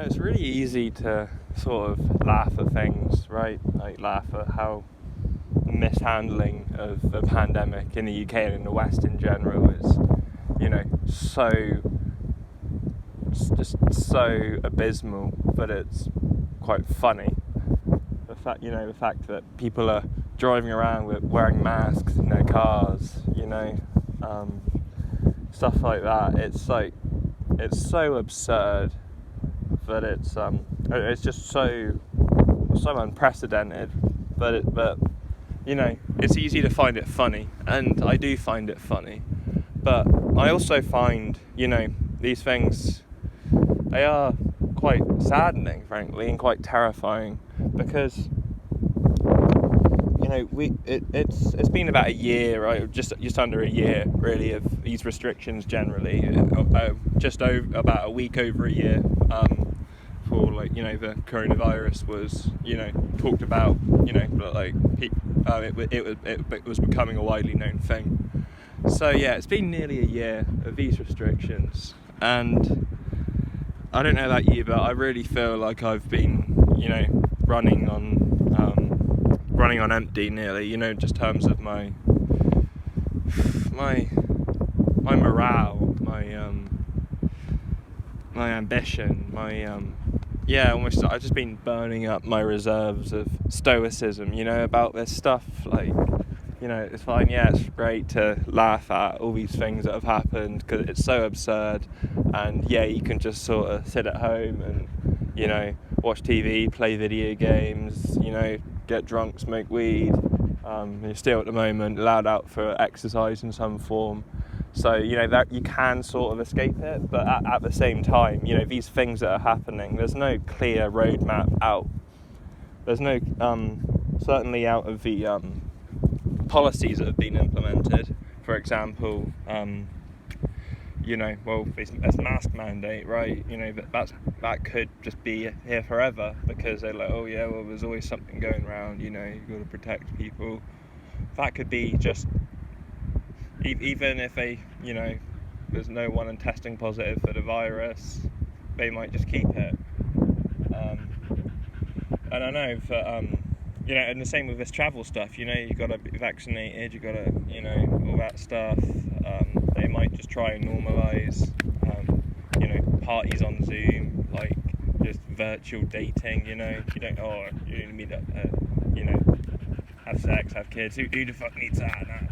it's really easy to sort of laugh at things, right? Like laugh at how the mishandling of the pandemic in the UK and in the West in general is, just so abysmal, but it's quite funny. The fact that people are driving around wearing masks in their cars, stuff like that. It's so absurd, but it's just so unprecedented. But it's easy to find it funny, and I do find it funny. But I also find, these things, they are quite saddening, frankly, and quite terrifying, because it's been about a year, right? Just under a year, really, of these restrictions generally. Just about a week over a year. For the coronavirus was talked about, it was becoming a widely known thing. So yeah, it's been nearly a year of these restrictions, and I don't know about you, but I really feel like I've been running on empty nearly, just in terms of my morale, my ambition, almost I've just been burning up my reserves of stoicism, about this stuff. It's fine, it's great to laugh at all these things that have happened because it's so absurd, and you can just sort of sit at home and watch TV, play video games, get drunk, smoke weed. You're still at the moment allowed out for exercise in some form. So, that you can sort of escape it, but at the same time, these things that are happening, there's no clear roadmap out. There's no, certainly out of the policies that have been implemented. For example, it's mask mandate, right? That could just be here forever, because they're like, there's always something going around, you've got to protect people. That could be just, even if there's no one testing positive for the virus, they might just keep it. And I know that, and the same with this travel stuff, you've got to be vaccinated, you've got to, all that stuff. They might just try and normalise, parties on Zoom, like just virtual dating, you don't meet up, have sex, have kids, who the fuck needs that now?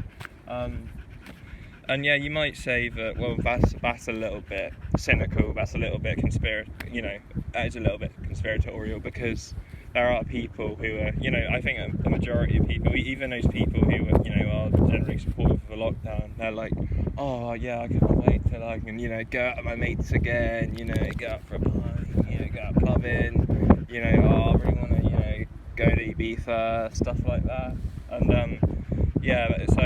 And you might say that, well, that's a little bit cynical, that's a little bit that is a little bit conspiratorial, because there are people who are, I think a majority of people, even those people who are, are generally supportive of the lockdown, they're like, I can't wait till I can, go out with my mates again, go out for a party, go out clubbing, I really want to, go to Ibiza, stuff like that. And, so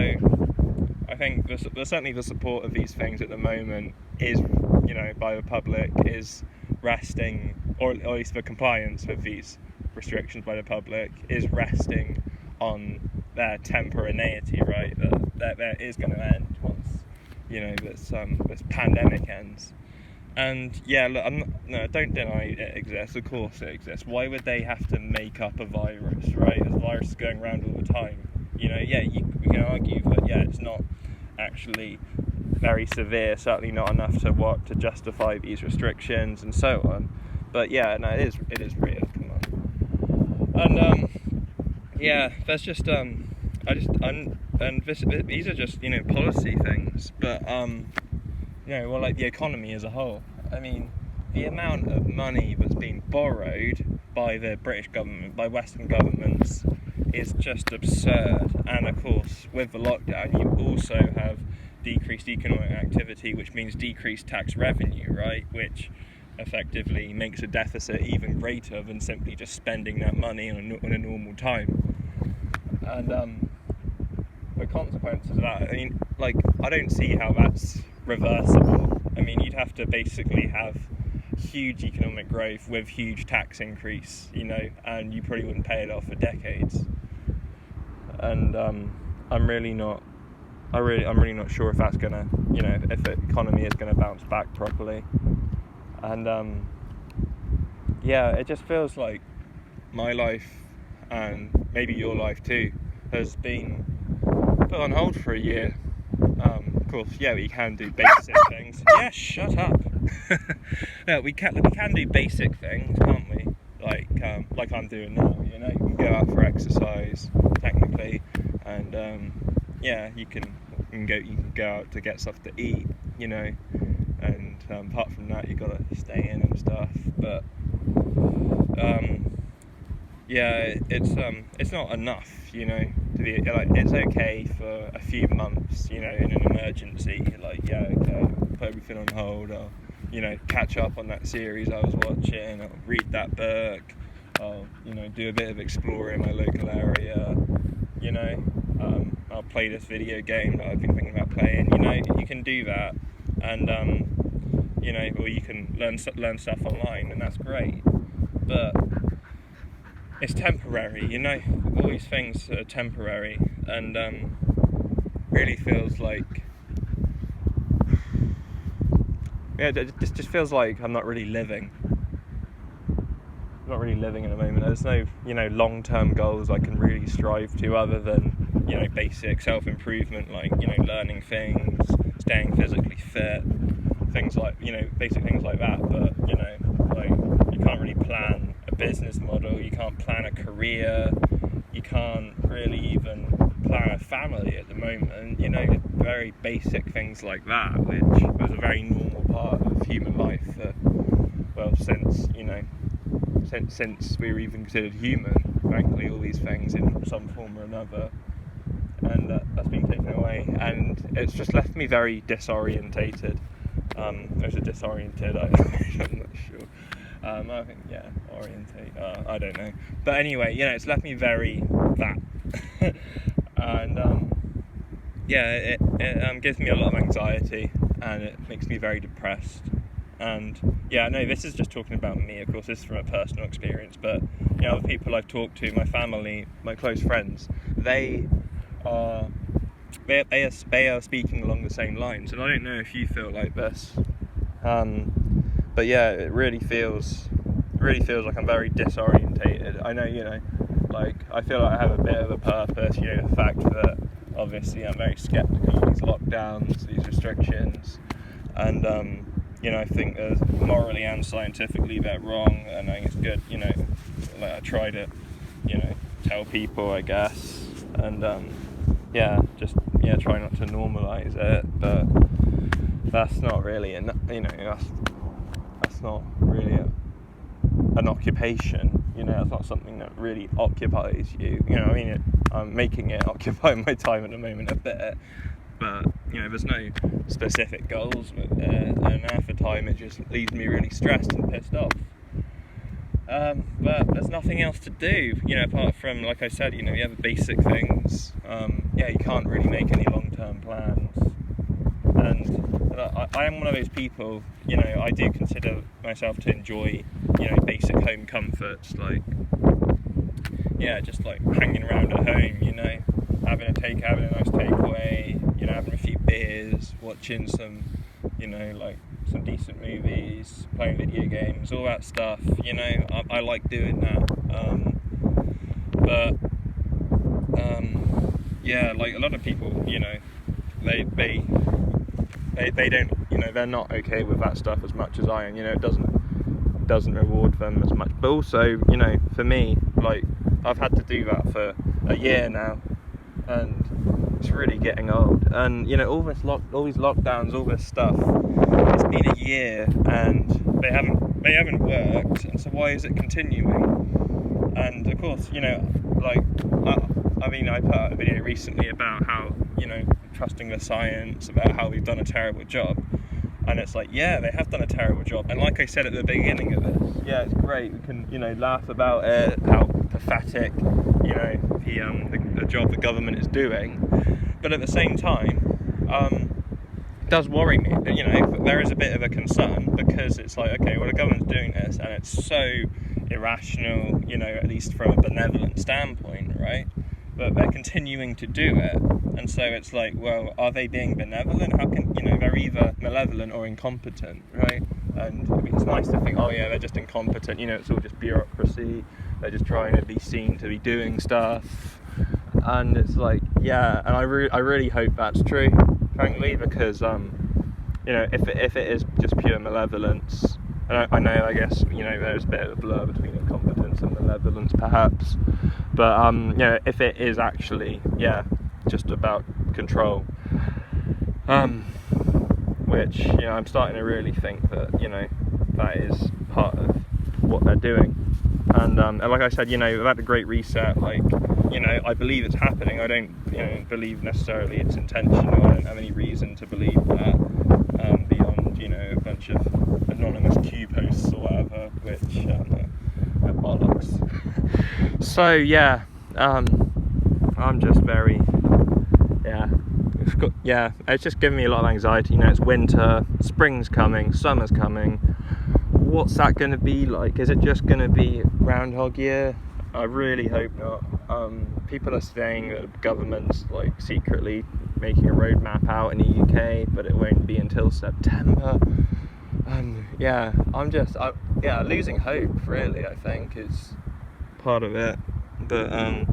I think certainly the support of these things at the moment is, by the public, is resting, or at least the compliance with these restrictions by the public is resting on their temporaneity, right? That is going to end once, this pandemic ends. And look, don't deny it exists. Of course it exists. Why would they have to make up a virus, right? There's viruses going around all the time. You can argue that it's not actually very severe, certainly not enough to justify these restrictions and so on. But it is real. Come on. And there's just these are just policy things, but like the economy as a whole. I mean, the amount of money that's been borrowed by the British government, by Western governments, is just absurd. And of course, with the lockdown, you also have decreased economic activity, which means decreased tax revenue, right? Which effectively makes a deficit even greater than simply just spending that money on a normal time. And the consequences of that, I don't see how that's reversible. I mean, you'd have to basically have huge economic growth with huge tax increase, and you probably wouldn't pay it off for decades. And I'm really not sure if that's gonna, if the economy is gonna bounce back properly. And yeah, it just feels like my life, and maybe your life too, has been put on hold for a year. Of course, yeah, we can do basic things. Yeah, shut up. No, we can do basic things, can't we? Like I'm doing now. You know, you can go out for exercise technically, and yeah, you can go out to get stuff to eat. You know, and apart from that, you gotta stay in and stuff. But yeah, it's not enough. You know, to be like, it's okay for a few months. You know, in an emergency, like, yeah, okay, put everything on hold. Or, you know, catch up on that series I was watching. I'll read that book. I'll, you know, do a bit of exploring my local area. You know, I'll play this video game that I've been thinking about playing. You know, you can do that, and you know, or you can learn stuff online, and that's great. But it's temporary, you know. All these things are temporary, and really feels like, yeah, it just feels like I'm not really living. I'm not really living at the moment. There's no, you know, long-term goals I can really strive to, other than, you know, basic self-improvement, like, you know, learning things, staying physically fit, things like, you know, basic things like that. But, you know, like, you can't really plan a business model, you can't plan a career, you can't really even plan a family at the moment, you know, very basic things like that, which was a very normal part of human life for, well, since, you know, since we were even considered human, frankly, all these things in some form or another, and that's been taken away, and it's just left me very disorientated. There's a disoriented, I'm not sure. I think, yeah, orientate, I don't know. But anyway, you know, it's left me very that. And yeah, it gives me a lot of anxiety, and it makes me very depressed. And yeah, no, this is just talking about me, of course, this is from a personal experience, but, you know, the people I've talked to, my family, my close friends, they are speaking along the same lines, and I don't know if you feel like this, but yeah, it really feels like I'm very disorientated. I know, you know, like, I feel like I have a bit of a purpose, you know, the fact that obviously I'm very sceptical of these lockdowns, these restrictions, and you know, I think morally and scientifically they're wrong, and I think it's good, you know, like, I try to, you know, tell people, I guess, and yeah, just, yeah, try not to normalise it, but that's not really, you know, that's not really an occupation, you know, that's not something that really occupies you, you know, I mean, I'm making it occupy my time at the moment a bit, but, you know, there's no specific goals with it, and half the time it just leaves me really stressed and pissed off. But there's nothing else to do, you know, apart from, like I said, you know, you have the basic things. Yeah, you can't really make any long-term plans, and I am one of those people, you know, I do consider myself to enjoy, you know, basic home comforts, like, yeah, just like hanging around at home, you know, having a nice takeaway, you know, having a few beers, watching some, you know, like, some decent movies, playing video games, all that stuff, you know, I like doing that, but yeah, like, a lot of people, you know, they don't, you know, they're not okay with that stuff as much as I am, you know, it doesn't reward them as much, but also, you know, for me, like, I've had to do that for a year now, and it's really getting old, and, you know, all these lockdowns, all this stuff, it's been a year, and they haven't worked, and so why is it continuing? And of course, you know, like, I mean, I put out a video recently about how, you know, trusting the science, about how we've done a terrible job, and it's like, yeah, they have done a terrible job, and like I said at the beginning of this, yeah, it's great, we can, you know, laugh about it, how pathetic, you know, the job the government is doing, but at the same time, it does worry me, you know, there is a bit of a concern, because it's like, okay, well, the government's doing this, and it's so irrational, you know, at least from a benevolent standpoint, right? But they're continuing to do it, and so it's like, well, are they being benevolent? How can, you know, they're either malevolent or incompetent, right? and it's nice to think, oh yeah, they're just incompetent, you know, it's all just bureaucracy, they're just trying to be seen to be doing stuff. And it's like, yeah, and I really hope that's true, frankly, because you know, if it is just pure malevolence, and I know, I guess, you know, there's a bit of a blur between incompetence and malevolence, perhaps, but you know, if it is actually, yeah, just about control, which, you know, I'm starting to really think that, you know, that is part of what they're doing. And like I said, you know, about the Great Reset, like, you know, I believe it's happening. I don't, you know, believe necessarily it's intentional. I don't have any reason to believe that, beyond, you know, a bunch of anonymous Q posts or whatever, which are bollocks. So yeah, I'm just very, it's just giving me a lot of anxiety. You know, it's winter, spring's coming, summer's coming. What's that going to be like? Is it just going to be Groundhog Year? I really hope not. People are saying that the government's like secretly making a roadmap out in the UK, but it won't be until September. I'm losing hope, really, I think, is part of it. But I'd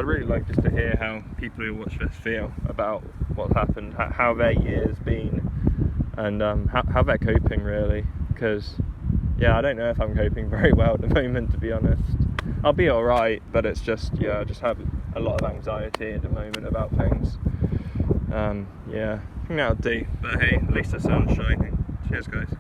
really like just to hear how people who watch this feel about what's happened, how their year's been, and how they're coping, really, because I don't know if I'm coping very well at the moment, to be honest. I'll be alright, but it's just, I just have a lot of anxiety at the moment about things. I think that'll do, but hey, at least the sun's shining. Cheers, guys.